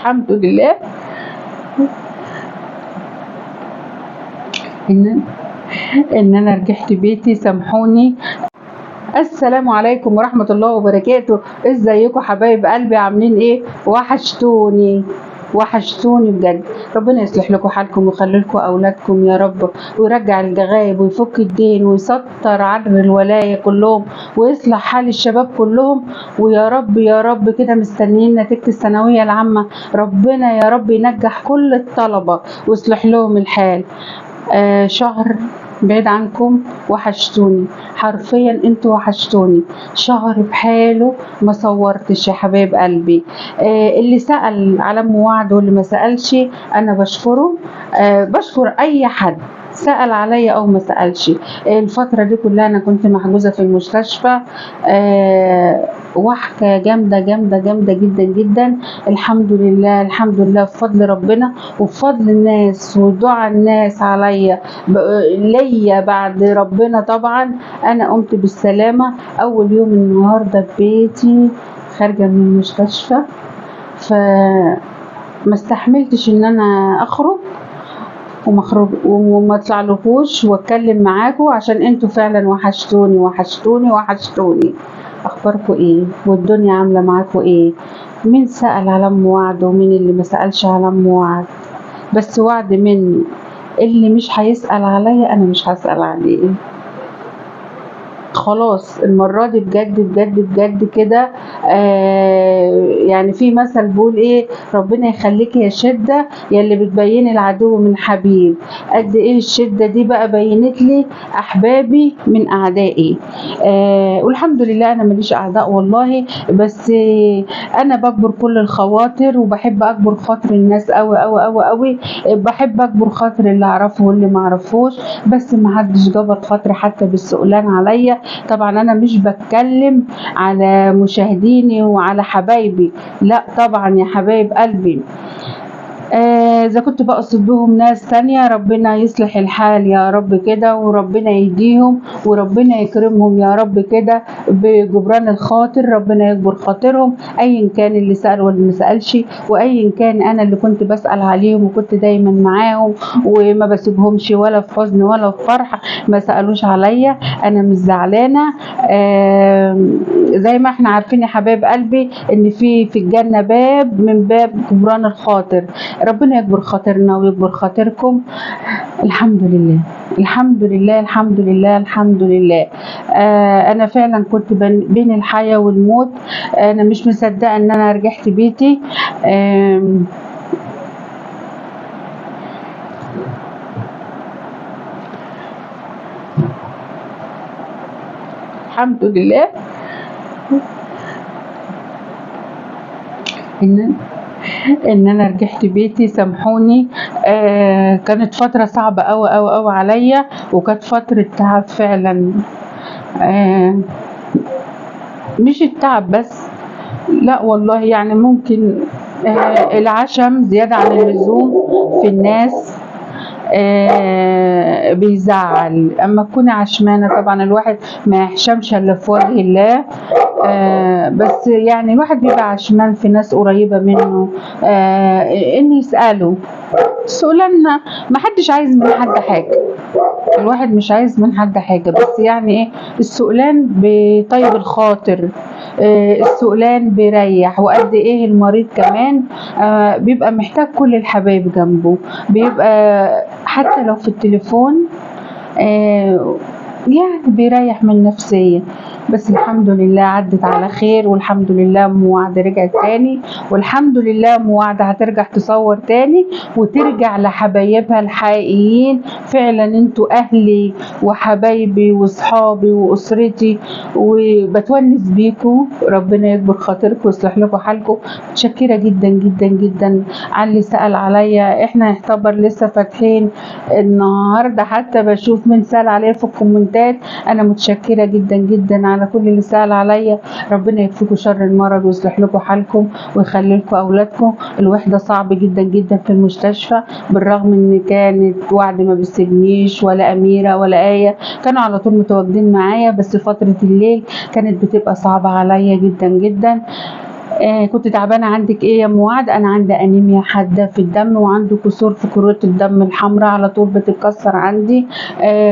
الحمد لله ان انا رجعت بيتي. سامحوني. السلام عليكم ورحمة الله وبركاته. ازيكم حبايب قلبي؟ عاملين ايه؟ وحشتوني وحشتوني بجد. ربنا يصلح لكم حالكم ويخلي لكم اولادكم يا رب، ويرجع الجغايب ويفك الدين ويسطر عدل الولاية كلهم ويصلح حال الشباب كلهم. ويا رب يا رب كده مستنيين نتيجة الثانوية العامة. ربنا يا رب ينجح كل الطلبة ويصلح لهم الحال. شهر بعيد عنكم وحشتوني، حرفيا انتوا وحشتوني. شهر بحاله ما صورتش يا حبايب قلبي. اللي سأل على ام وعد واللي ما سألش انا بشكره. بشكر اي حد سأل عليا او ما سألش. الفترة دي كلها انا كنت محجوزة في المستشفى. وحكة جامدة جامدة جامدة جدا جدا. الحمد لله الحمد لله، بفضل ربنا وبفضل الناس ودعاء الناس عليا ليا بعد ربنا طبعا. انا قمت بالسلامة اول يوم النهاردة ببيتي خارجة من المستشفى، فما استحملتش ان انا اخرج وما اطلعلكوش واتكلم معاكم، عشان انتوا فعلا وحشتوني وحشتوني وحشتوني. اخباركم ايه والدنيا عامله معاكم ايه؟ مين سأل على ام وعد ومين اللي ما سألش على ام وعد؟ بس وعد مني، اللي مش هيسأل عليا انا مش هسأل عليه. خلاص المرة دي بجد بجد بجد كده. يعني في مثل بيقول ايه؟ ربنا يخليك يا شدة يا اللي بتبين العدو من حبيب. قد ايه الشدة دي بقى بينت لي احبابي من اعدائي. والحمد لله انا ماليش اعداء والله، بس انا بكبر كل الخواطر وبحب اكبر خاطر الناس قوي قوي قوي قوي. بحب اكبر خاطر اللي اعرفه واللي ما اعرفوش، بس ما حدش جبر خاطري حتى بالسؤلان عليا. طبعا انا مش بتكلم على مشاهديني وعلى حبايبي، لا طبعا يا حبايب قلبي. اذا كنت بقصد بهم ناس تانية ربنا يصلح الحال يا رب كده، وربنا يهديهم وربنا يكرمهم يا رب كده بجبران الخاطر. ربنا يجبر خاطرهم ايا كان اللي سأل واللي ما سألش، وايا كان انا اللي كنت بسأل عليهم وكنت دايما معاهم وما بسيبهمش ولا في حزن ولا في فرح. ما سألوش عليا انا مش زعلانة. زي ما احنا عارفين يا حبايب قلبي ان في الجنة باب من باب جبران الخاطر. ربنا يكبر خاطرنا ويكبر خاطركم. الحمد لله الحمد لله الحمد لله الحمد لله. انا فعلا كنت بين الحياة والموت. انا مش مصدقة ان انا رجعت بيتي. الحمد لله ان انا رجعت بيتي. سامحوني. كانت فترة صعبة قوي قوي قوي عليا، وكانت فترة تعب فعلا. مش التعب بس، لا والله، يعني ممكن العشم زيادة عن اللزوم في الناس بيزعل. اما تكوني عشمانة طبعا الواحد ما يحشمش الا في وجه الله. بس يعني الواحد بيبقى عشمان في ناس قريبة منه. ان يسأله سؤالنا، ما حدش عايز من حد حاجة، الواحد مش عايز من حد حاجة، بس يعني ايه، السؤلان بيطيب الخاطر. السؤلان بيريح. وقد ايه المريض كمان بيبقى محتاج كل الحبايب جنبه، بيبقى حتى لو في التليفون يعني بيريح من نفسية. بس الحمد لله عدت على خير، والحمد لله ام وعد رجعت تاني، والحمد لله ام وعد هترجع تصور تاني وترجع لحبايبها الحقيقيين. فعلا انتوا اهلي وحبايبي وصحابي واسرتي، وبتونس بيكوا. ربنا يكبر خاطركم ويصلح لكم حالكم. متشكرة جدا جدا جدا على اللي سأل عليا. احنا يعتبر لسه فاتحين النهارده، حتى بشوف من سأل عليا في الكومنتات. انا متشكرة جدا جدا على كل اللي سأل عليا. ربنا يكفيكم شر المرض ويصلح لكم حالكم ويخلي لكم اولادكم. الوحدة صعب جدا جدا في المستشفى، بالرغم ان كانت وعد ما بتسجنيش ولا اميرة ولا آية، كانوا على طول متواجدين معايا، بس فترة الليل كانت بتبقى صعبة عليا جدا جدا. كنت تعبانة، عندك ايه يا ام وعد؟ انا عندي انيميا حادة في الدم، وعندي كسور في كرات الدم الحمراء على طول بتتكسر عندي.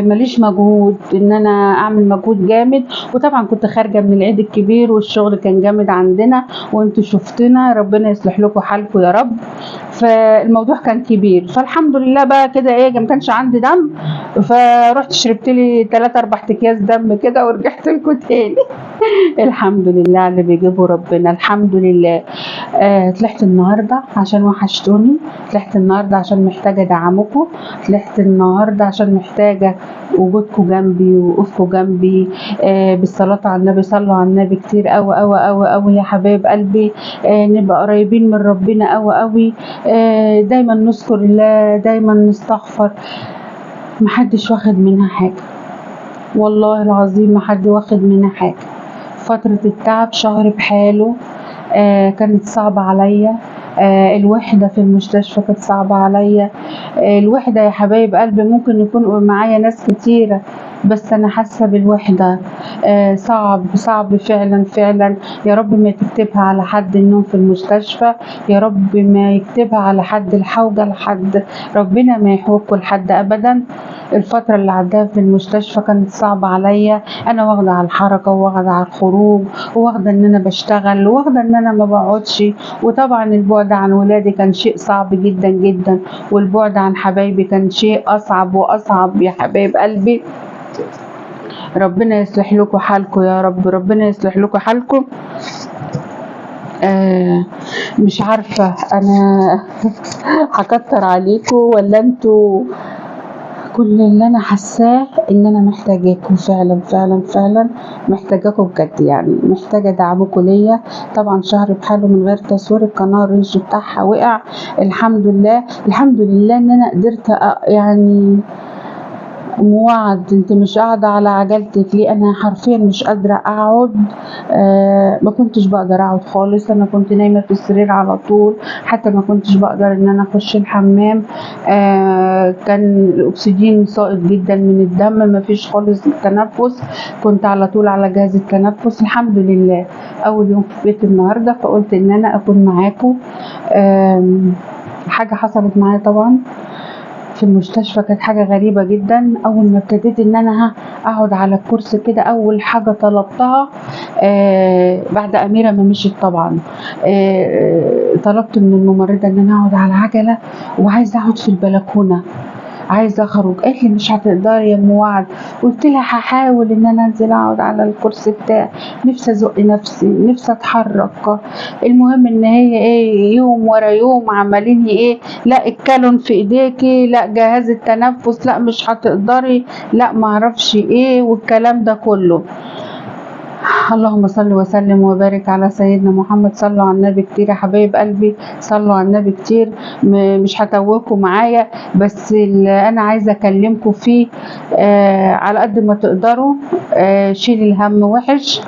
ماليش مجهود ان انا اعمل مجهود جامد. وطبعا كنت خارجة من العيد الكبير والشغل كان جامد عندنا، وانتوا شفتنا، ربنا يصلح لكم حالكم يا رب. فالموضوع كان كبير، فالحمد لله بقى كده ايه، ما كانش عندي دم، فرحت شربت لي 3 4 اكياس دم كده ورجعت لكم تاني. الحمد لله على اللي بيجيبه ربنا، الحمد لله. طلعت النهارده عشان وحشتوني، طلعت النهارده عشان محتاجه دعمكم، طلعت النهارده عشان محتاجه وجودكم جنبي ووقوفكم جنبي. بالصلاه على النبي، صلوا على النبي كتير قوي قوي قوي قوي يا حبايب قلبي. نبقى قريبين من ربنا قوي قوي. دايما نذكر الله، دايما نستغفر. محدش واخد منها حاجه، والله العظيم ما حد واخد منها حاجه. فترة التعب شهر بحاله. كانت صعبة عليا. الوحدة في المستشفى كانت صعبة عليا. الوحدة يا حبايب قلبي، ممكن يكون معايا ناس كتيرة، بس أنا حاسة بالوحدة. صعب صعب فعلا فعلا. يا رب ما تكتبها على حد النوم في المستشفى، يا رب ما يكتبها على حد الحوجة لحد، ربنا ما يحوجكوا لحد أبدا. الفترة اللي عداها في المستشفى كانت صعبة عليا. أنا واخدة على الحركة، وواخدة على الخروج، وواخدة إن أنا بشتغل، وواخدة إن أنا ما بقعدش. وطبعا البعد عن ولادي كان شيء صعب جدا جدا، والبعد عن حبايبي كان شيء أصعب وأصعب يا حبايب قلبي. ربنا يصلح لكم حالكم يا رب، ربنا يصلح لكم حالكم. مش عارفة أنا هكتر عليكم ولا انتوا. كل اللي انا حاساه ان انا محتاجاكم فعلا فعلا فعلا، محتاجاكم بجد، يعني محتاجه دعمكم ليا. طبعا شهر بحاله من غير تصوير، القناه الرينج بتاعها وقع. الحمد لله الحمد لله ان انا قدرت يعني وعد. انت مش قاعدة على عجلتك ليه؟ انا حرفيا مش قادرة اقعد. ما كنتش بقدر اقعد خالص، انا كنت نايمة في السرير على طول، حتى ما كنتش بقدر ان انا اخش الحمام. كان الاكسجين ساقط جدا من الدم، ما فيش خالص التنفس، كنت على طول على جهاز التنفس. الحمد لله اول يوم في بيت النهاردة، فقلت ان انا اكون معاكم. حاجة حصلت معايا طبعا في المستشفى، كانت حاجة غريبة جدا. أول ما ابتديت إن أنا أقعد على الكرسي كده، أول حاجة طلبتها بعد أميرة ما مشيت طبعا، طلبت من الممرضة إن أنا أقعد على عجلة، وعايزة أقعد في البلكونة، عايزه اخرج. قالت لي مش هتقدري يا ام وعد. قلت لها هحاول ان انا انزل اقعد على الكرسي بتاعي، نفسي ازق نفسي، نفسي اتحرك. المهم ان هي ايه، يوم ورا يوم عمالين ايه، لا الكالون في ايديكي، لا جهاز التنفس، لا مش هتقدري، لا معرفش ايه، والكلام ده كله. اللهم صل وسلم وبارك على سيدنا محمد. صلوا على النبي كتير يا حبايب قلبي، صلوا على النبي كتير. مش هتوهكم معايا، بس اللي انا عايزه اكلمكم فيه على قد ما تقدروا شيل الهم. وحش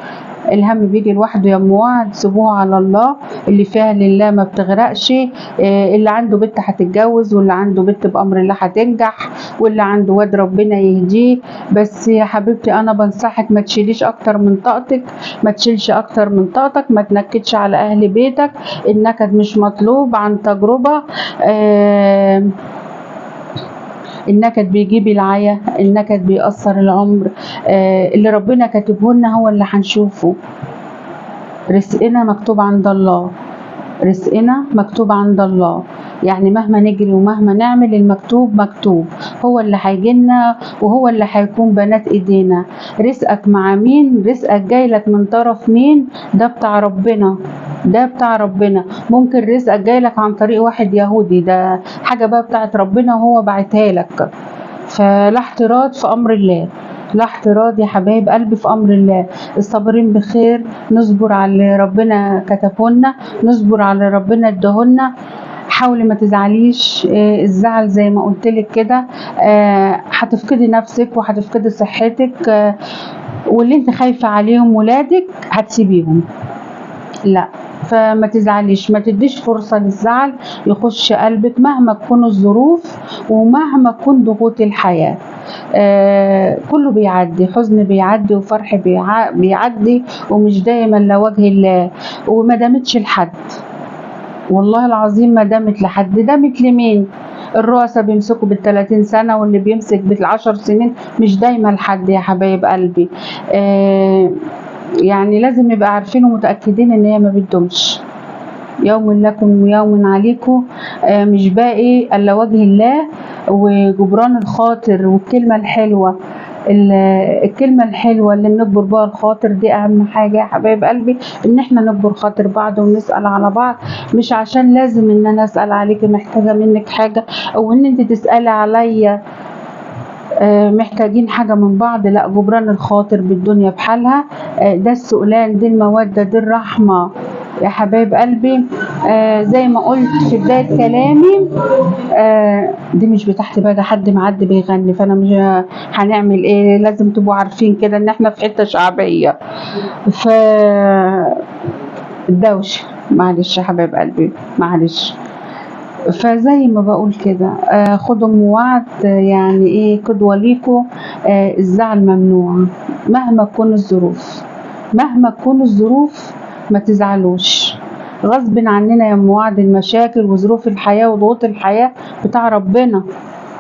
الهم بيجي لوحده يا ام وعد، سيبوها على الله، اللي فيها لله ما بتغرقش. اللي عنده بنت هتتجوز، واللي عنده بنت بامر الله هتنجح، واللي عنده واد ربنا يهديه. بس يا حبيبتي انا بنصحك ما تشيليش اكتر من طاقتك، ما تشيلش اكتر من طاقتك، ما تنكدش على اهل بيتك، النكد مش مطلوب. عن تجربه النكد بيجيب العيا، النكد بيأثر العمر. اللي ربنا كاتبه لنا هو اللي هنشوفه. رزقنا مكتوب عند الله، رزقنا مكتوب عند الله. يعني مهما نجري ومهما نعمل، المكتوب مكتوب، هو اللي هيجيلنا وهو اللي هيكون بنات ايدينا. رزقك مع مين، رزقك جايلك من طرف مين، ده بتاع ربنا، ده بتاع ربنا. ممكن رزقك جايلك عن طريق واحد يهودي، ده حاجة بقى بتاعت ربنا وهو بعتها لك. فلا احتراض في امر الله، لا احتراض يا حبايب قلبي في امر الله. الصابرين بخير، نصبر على اللي ربنا كتبهولنا، نصبر على اللي ربنا اداهولنا. حاولي ما تزعليش. الزعل زي ما قلت لك كده هتفقدي نفسك وهتفقدي صحتك. واللي انت خايفه عليهم ولادك هتسيبيهم، لا. فما تزعليش، ما تديش فرصة للزعل يخش قلبك مهما تكون الظروف ومهما تكون ضغوط الحياة. كله بيعدي، حزن بيعدي وفرح بيعدي، ومش دايما لوجه الله. وما دامتش لحد، والله العظيم ما دامت لحد، دامت لمين؟ الرؤساء بيمسكوا بال30 سنة، واللي بيمسك بال10 سنين، مش دايما لحد يا حبايب قلبي. يعني لازم نبقى عارفين ومتأكدين ان هي ما بتدومش، يوم لكم ويوم عليكم، مش باقي الا وجه الله وجبران الخاطر والكلمة الحلوة. الكلمة الحلوة اللي بنجبر بها الخاطر دي أهم حاجة يا حبايب قلبي، إن احنا نجبر خاطر بعض ونسأل على بعض، مش عشان لازم إن أنا أسأل عليكي محتاجة منك حاجة، أو إن أنت تسألي عليا محتاجين حاجة من بعض. لا، جبران الخاطر بالدنيا بحالها، ده السؤلان، دي المودة، دي الرحمة يا حبايب قلبي. زي ما قلت في بداية كلامي، دي مش بتاعتي بقى، ده حد معدي بيغني، فانا مش هنعمل ايه، لازم تبقوا عارفين كده ان احنا في حتة شعبية. ف الدوشة معلش يا حبايب قلبي، معلش. فزي ما بقول كده، خدوا وعد، يعني ايه، قدوة ليكوا. الزعل ممنوع مهما تكون الظروف، مهما تكون الظروف ما تزعلوش، غصب عننا يا وعد. المشاكل وظروف الحياة وضغوط الحياة بتاع ربنا،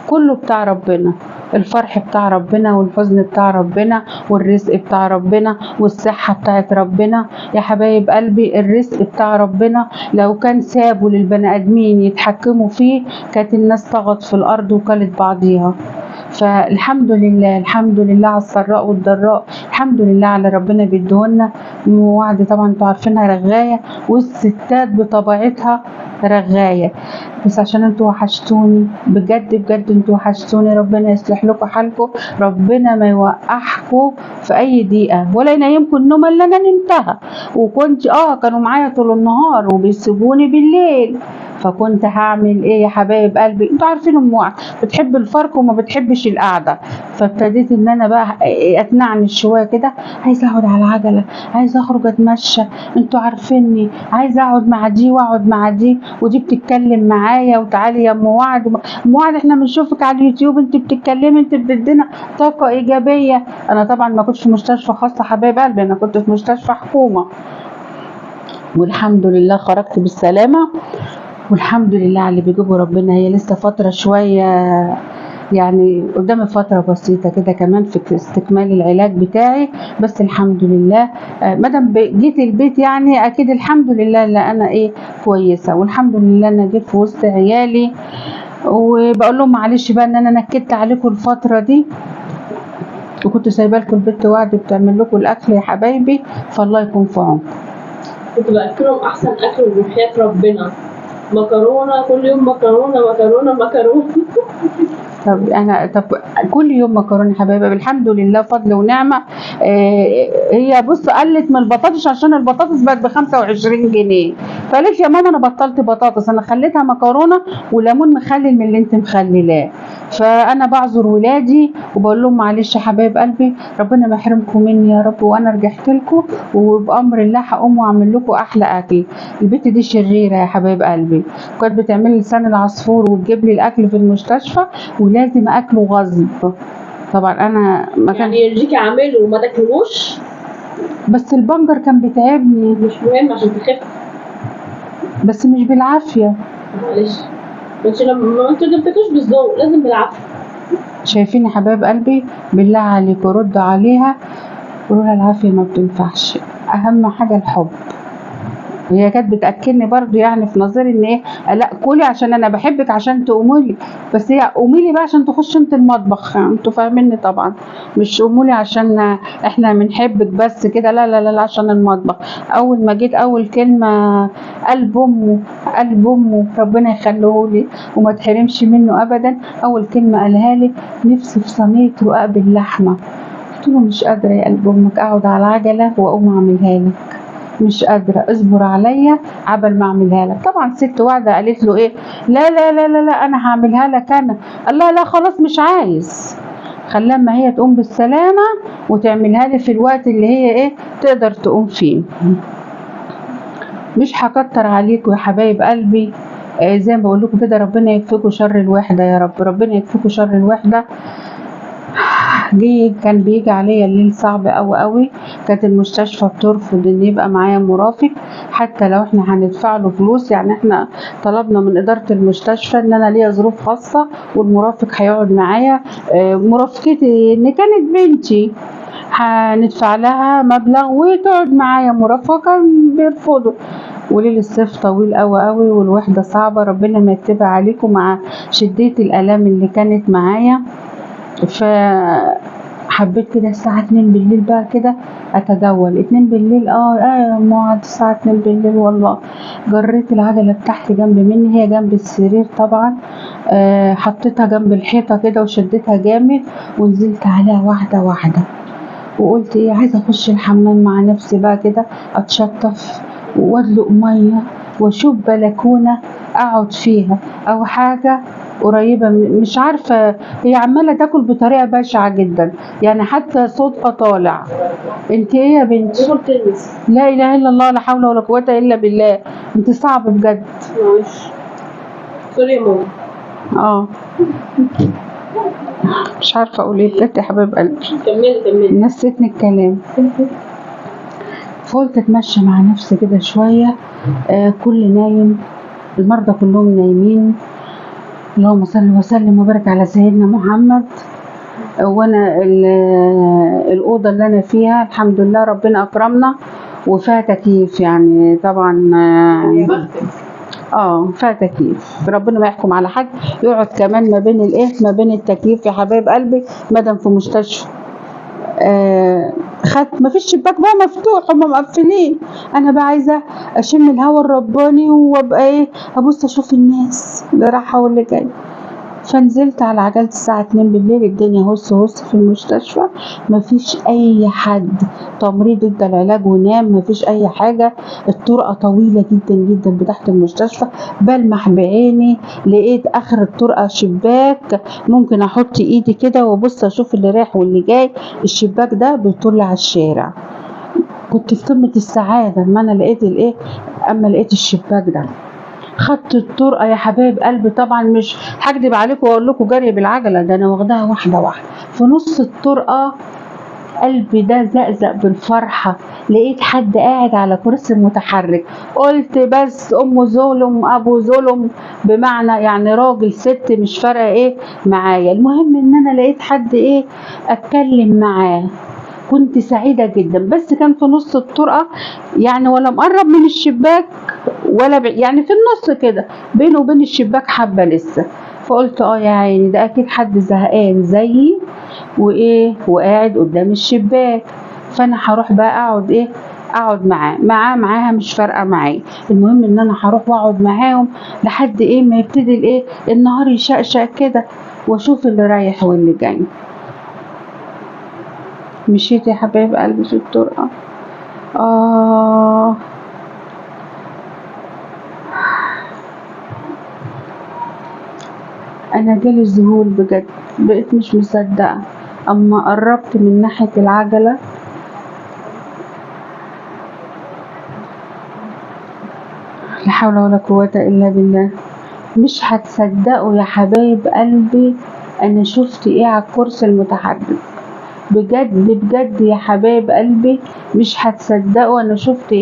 كله بتاع ربنا، الفرح بتاع ربنا والحزن بتاع ربنا والرزق بتاع ربنا والصحة بتاعت ربنا يا حبايب قلبي. الرزق بتاع ربنا لو كان سابوا للبني ادمين يتحكموا فيه، كانت الناس طغت في الارض وكلت بعضيها. فالحمد لله، الحمد لله على السراء والضراء، الحمد لله على ربنا بيديهولنا. وعد طبعا انتوا عارفينها رغاية، والستات بطبيعتها رغاية، بس عشان انتوا وحشتوني بجد بجد، انتوا وحشتوني. ربنا يصلح لكم حالكم، ربنا ما يوقعكم في اي دقيقة ولا ينيمكم النوم اللي انا نمتها. وكنت كانوا معايا طول النهار وبيسيبوني بالليل، فكنت هعمل ايه يا حبايب قلبي؟ انتوا عارفين ام وعد بتحب الفرق وما بتحبش القعده، فابتديت ان انا بقى اتنعنش شويه كده، عايزه اقعد على العجله، عايزه اخرج اتمشى، انتوا عارفيني، عايزه اقعد مع دي واقعد مع دي، ودي بتتكلم معايا، وتعالي يا ام وعد، ام وعد احنا بنشوفك على اليوتيوب انت بتتكلمي، انت بتدينا طاقه ايجابيه. انا طبعا ما كنتش في مستشفى خاصه حبايب قلبي، انا كنت في مستشفى حكومه، والحمد لله خرجت بالسلامه، والحمد لله على اللي بيجيبه ربنا. هي لسه فترة شوية، يعني قدامي فترة بسيطة كده كمان في استكمال العلاج بتاعي، بس الحمد لله. مادام جيت البيت يعني اكيد الحمد لله اللي انا كويسة، والحمد لله انا جيت في وسط عيالي، وبقول لهم معلش بقى ان انا نكدت عليكم الفترة دي، وكنت سايبه لكم البيت وعد بتعمل لكم الاكل يا حبايبي، فالله يكون في عونكم. كنت باكلهم احسن اكل وحياة ربنا، مكرونه كل يوم، مكرونه مكرونه مكرونه. طب كل يوم مكرونه حبايبي، الحمد لله فضل ونعمه. هي بص قلت من البطاطس عشان البطاطس بقت ب25 جنيه، فقالت يا ماما انا بطلت بطاطس، انا خليتها مكرونه وليمون مخلل من اللي انت مخللاه. فانا بعذر ولادي وبقول لهم معلش يا حبايب قلبي، ربنا ما يحرمكم مني يا رب، وانا رجعت لكم وبامر الله هقوم واعمل لكم احلى اكل. البت دي شريره يا حبايب قلبي، كانت بتعمل لي لسان العصفور وتجيب لي الاكل في المستشفى ولازم اكله غصب. طبعا انا ما كان يعني يرجيكي اعمله وما تاكلوش، بس البنجر كان بيتعبني. مش مهم عشان تخف، بس مش بالعافيه. معلش انت لما انت ما بتاكلوش بالذوق، لازم بالعافيه. شايفين يا حبايب قلبي؟ بالله عليكم ردوا عليها، قولوا لها العافيه ما بتنفعش، اهم حاجه الحب. هي كانت بتاكلني برضو يعني في نظري ان لا كلي عشان انا بحبك عشان تقومي لي، بس هي قومي لي بقى عشان تخش انت المطبخ، انتوا فاهميني طبعا، مش قومي لي عشان احنا بنحبك بس كده، لا لا لا عشان المطبخ. اول ما جيت اول كلمه، قلب امه، قلب امه ربنا يخليه لي وما تحرمش منه ابدا، اول كلمه قالها لي نفسي في صينيه رقاق باللحمه. قلت له مش قادره يا قلب امك اقعد على العجله واقوم اعملها لك، مش قادرة، اصبر عليا عبل ما اعملها لك. طبعا ست واحدة قالت له لا لا لا لا, لا انا هعملها لك انا. قال لا خلاص مش عايز، خليها ما هي تقوم بالسلامة وتعملها لي في الوقت اللي هي تقدر تقوم فيه. مش هكتر عليكم يا حبايب قلبي، زي ما بقول لكم كده، ربنا يكفيكم شر الوحدة يا رب، ربنا يكفيكم شر الوحدة. كان بيجي عليا الليل صعب قوي. كانت المستشفى بترفض ان يبقى معايا مرافق حتى لو احنا هندفع له فلوس. يعني احنا طلبنا من اداره المستشفى ان انا ليا ظروف خاصه والمرافق هيقعد معايا. مرافقتي ان كانت بنتي هندفع لها مبلغ وتقعد معايا مرافقة، بيرفضوا. وليل الصيف طويل قوي والوحدة صعبة، ربنا ما يكتبها عليكم مع شدية الآلام اللي كانت معايا. فحبيت كده الساعة 2 بالليل بقى كده أتجول. 2 بالليل موعد الساعة 2 بالليل. والله جريت العجلة بتاعتي جنب مني، هي جنب السرير طبعا. حطيتها جنب الحيطة كده وشدتها جامد ونزلت عليها واحدة وقلت ايه، عايزه اخش الحمام مع نفسي بقى كده، اتشطف وادلق ميه واشوف بلكونه اقعد فيها او حاجه قريبه مش عارفه. هي عماله تاكل بطريقه بشعه جدا، يعني حتى صوتها طالع. انت ايه يا بنتي؟ لا اله الا الله، لا حول ولا قوه الا بالله. انت صعب بجد. معلش سوري يا ماما. مش عارفه اقول ايه بجد يا حبيب قلبي. كملي. نسيتني الكلام. فقلت اتمشى مع نفسي كده شويه. كل نايم، المرضى كلهم نايمين. اللهم صل وسلم وبارك على سيدنا محمد. وانا الاوضه اللي انا فيها الحمد لله ربنا اكرمنا وفيها تكييف، يعني طبعا فيها تكييف. ربنا ما يحكم على حد يقعد كمان ما بين التكييف يا حبايب قلبي. مادام في مستشفى خدت ما فيش شباك بقى مفتوح، هم مقفلين. انا بقى عايزه اشم الهواء الرباني وابقى ابص اشوف الناس اللي رايحه واللي جاي. فنزلت على عجلة الساعة 2 بالليل. الدنيا هص في المستشفى، مفيش اي حد. تمريض ادى العلاج ونام، مفيش اي حاجة. الطرقة طويلة جدا بتاعت المستشفى. بلمح بعيني لقيت اخر الطرقة شباك ممكن احط ايدي كده وابص اشوف اللي رايح واللي جاي. الشباك ده بيطل على الشارع. كنت في قمة السعادة اما لقيت الشباك ده. خدت الطرقه يا حبايب قلبي. طبعا مش هكدب عليكم واقول لكم جري بالعجله، ده انا واخداها واحده. في نص الطرقه قلبي ده زقزق بالفرحه. لقيت حد قاعد على كرسي متحرك. قلت بس ام ظلم ابو ظلم، بمعنى يعني راجل ست مش فارقه معايا. المهم ان انا لقيت حد اتكلم معاه. كنت سعيدة جدا، بس كان في نص الطرقة، يعني ولا مقرب من الشباك ولا يعني في النص كده بينه وبين الشباك حبة لسه. فقلت يا عيني ده اكيد حد زهقان زيي وقاعد قدام الشباك. فانا هروح بقى اقعد معاها مش فارقه معايا. المهم ان انا هروح واقعد معاهم لحد ما يبتدي النهار يشقشق كده واشوف اللي رايح واللي جاي. مشيت يا حبايب قلبي في الطرقة. انا جالي ذهول بجد، بقيت مش مصدقة. اما قربت من ناحية العجلة لا حول ولا قوة الا بالله. مش هتصدقوا يا حبايب قلبي انا شفت على الكرسي المتحرك. بجد يا حبايب قلبي مش هتصدقوا انا شفت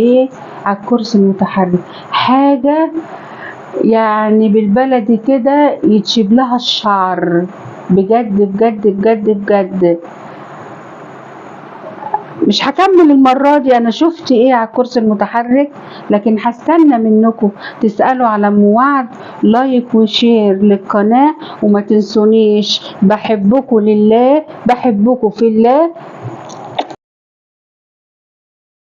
على الكرسي المتحرك. حاجة يعني بالبلدي كده يتشيب لها الشعر. بجد مش هكمل المرة دي. انا شفت على الكرسي المتحرك، لكن هستنى منكم تسألوا على وعد لايك وشير للقناة. وما تنسونيش، بحبكم لله، بحبكم في الله.